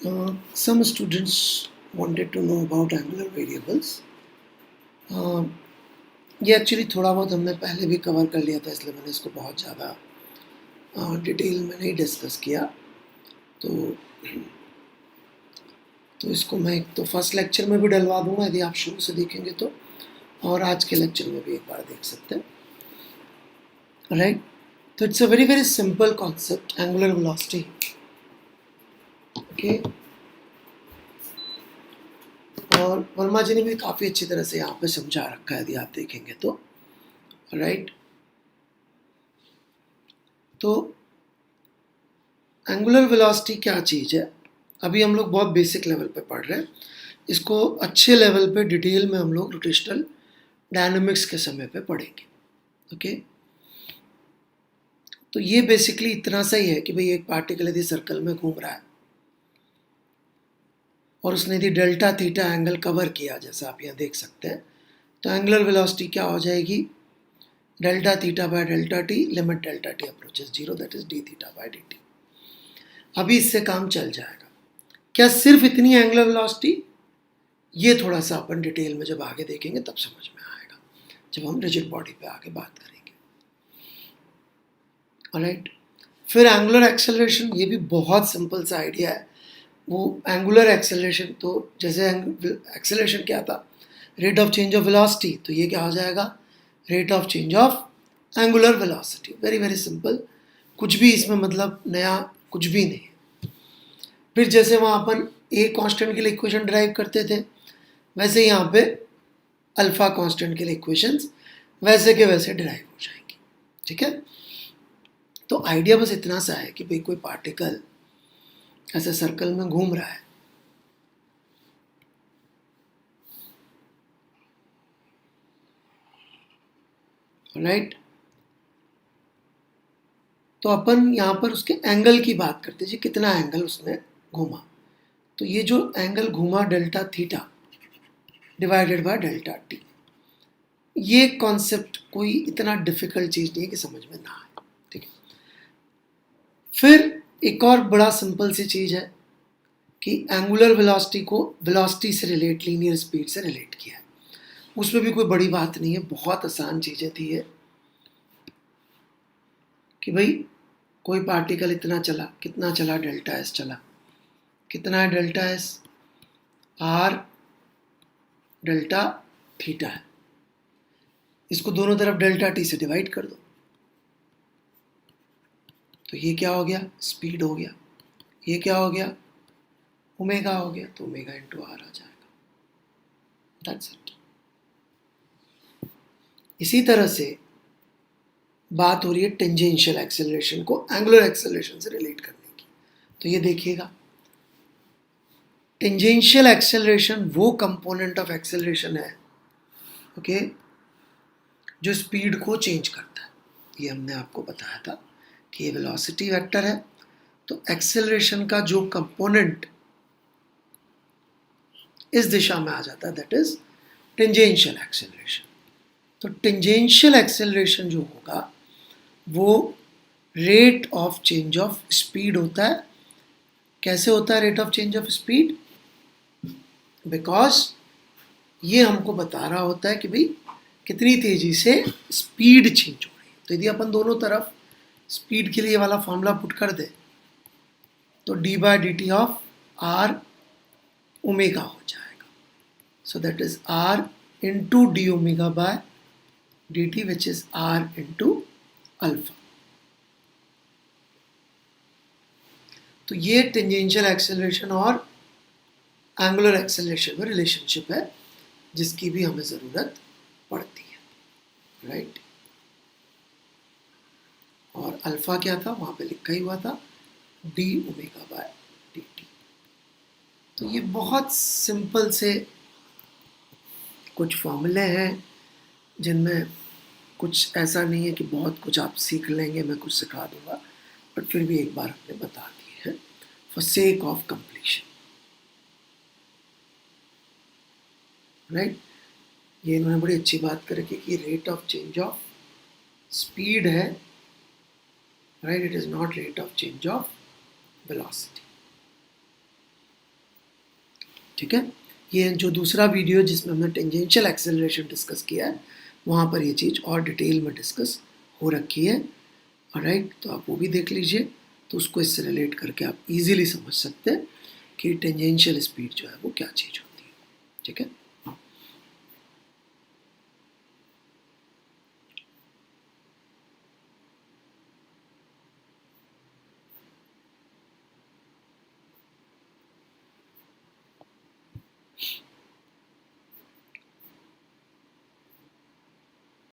Some students wanted to know about angular variables. ये actually थोड़ा बहुत हमने पहले भी कवर कर लिया था, इसलिए मैंने इसको बहुत ज़्यादा डिटेल में नहीं डिस्कस किया। तो इसको मैं एक तो फर्स्ट लेक्चर में भी डलवा दूंगा यदि आप शुरू से देखेंगे तो, और आज के लेक्चर में भी एक बार देख सकते हैं, राइट। तो it's a very very simple concept, angular velocity. Okay, और वर्मा जी ने भी काफ़ी अच्छी तरह से यहाँ पे समझा रखा है यदि आप देखेंगे तो, राइट। तो एंगुलर वेलोसिटी क्या चीज़ है, अभी हम लोग बहुत बेसिक लेवल पे पढ़ रहे हैं। इसको अच्छे लेवल पे डिटेल में हम लोग रोटेशनल डायनामिक्स के समय पे पढ़ेंगे। ओके, तो ये बेसिकली इतना सा ही है कि भाई एक पार्टिकल यदि सर्कल में घूम रहा है और उसने यदि डेल्टा थीटा एंगल कवर किया, जैसा आप यहाँ देख सकते हैं, तो एंगुलर वेलोसिटी क्या हो जाएगी, delta theta by delta T limit delta T approaches zero, that is D theta by D T. अभी इससे काम चल जाएगा। क्या सिर्फ इतनी एंगुलर वेलोसिटी, ये थोड़ा सा अपन डिटेल में जब आगे देखेंगे तब समझ में आएगा, जब हम रिजिड बॉडी पे आगे बात करेंगे। ऑलराइट, फिर एंगुलर एक्सेलरेशन, ये भी बहुत सिंपल सा आइडिया है। वो एंगुलर एक्सेलरेशन, तो जैसे एक्सेलरेशन क्या था, rate of change of velocity, तो ये क्या हो जाएगा, rate of change of angular velocity. Very very simple, कुछ भी इसमें मतलब नया कुछ भी नहीं है। फिर जैसे वहाँ अपन ए कांस्टेंट के लिए इक्वेशन ड्राइव करते थे, वैसे यहाँ पे अल्फा कांस्टेंट के लिए इक्वेशंस वैसे के वैसे ड्राइव हो जाएंगी। ठीक है, तो आइडिया बस इतना सा है कि भाई कोई पार्टिकल ऐसे सर्कल में घूम रहा है, राइट। तो अपन यहाँ पर उसके एंगल की बात करते हैं, जी कितना एंगल उसने घूमा। तो ये जो एंगल घूमा delta theta divided by delta T, ये कॉन्सेप्ट कोई इतना डिफिकल्ट चीज़ नहीं है कि समझ में ना आए। ठीक है, फिर एक और बड़ा सिंपल सी चीज़ है कि एंगुलर वेलोसिटी को वेलोसिटी से रिलेट, लीनियर स्पीड से रिलेट किया है। उसमें भी कोई बड़ी बात नहीं है, बहुत आसान चीज़ें थी ये, कि भाई कोई पार्टिकल इतना चला, कितना चला, डेल्टा एस चला, कितना है delta S, R delta theta है, इसको दोनों तरफ डेल्टा टी से डिवाइड कर दो, तो ये क्या हो गया, स्पीड हो गया। ये क्या हो गया, ओमेगा हो गया, तो ओमेगा इंटू आर आ जाएगा, दैट्स इट। इसी तरह से बात हो रही है टेंजेंशियल एक्सेलरेशन को एंगुलर एक्सेलरेशन से रिलेट करने की। तो ये देखिएगा, टेंजेंशियल एक्सेलरेशन वो कंपोनेंट ऑफ एक्सेलरेशन है, ओके, जो स्पीड को चेंज करता है। ये हमने आपको बताया था कि ये वेलोसिटी वेक्टर है, तो एक्सेलरेशन का जो कंपोनेंट इस दिशा में आ जाता है, दैट इज टेंजेंशियल एक्सेलरेशन। तो टेंजेंशियल एक्सेलरेशन जो होगा वो rate of change of speed होता है। कैसे होता है rate of change of speed, because ये हमको बता रहा होता है कि भाई कितनी तेजी से स्पीड चेंज हो रही है। तो यदि अपन दोनों तरफ स्पीड के लिए वाला फॉर्मूला पुट कर दे, तो D by D T of R omega हो जाएगा। So that is R into D omega by D T, which is R into alpha. तो ये टेंजेंशियल एक्सेलरेशन और एंगुलर एक्सेलरेशन में रिलेशनशिप है, जिसकी भी हमें ज़रूरत पड़ती है, राइट। और अल्फा क्या था, वहाँ पे लिखा ही हुआ था D omega by D T. तो ये बहुत सिंपल से कुछ फॉर्मूले हैं, जिनमें कुछ ऐसा नहीं है कि बहुत कुछ आप सीख लेंगे, मैं कुछ सिखा दूंगा, बट फिर भी एक बार हमने बता दिए हैं for sake of completion, right. ये इन्होंने बड़ी अच्छी बात कर रखी कि rate of change of speed है, right, it is not rate of change of velocity. ठीक है। ये जो दूसरा वीडियो जिसमें हमने टेंजेंशियल एक्सेलरेशन डिस्कस किया है, वहाँ पर ये चीज़ और डिटेल में डिस्कस हो रखी है। ऑलराइट, तो आप वो भी देख लीजिए, तो उसको इससे रिलेट करके आप इजीली समझ सकते हैं कि टेंजेंशियल स्पीड जो है वो क्या चीज़ होती है। ठीक है।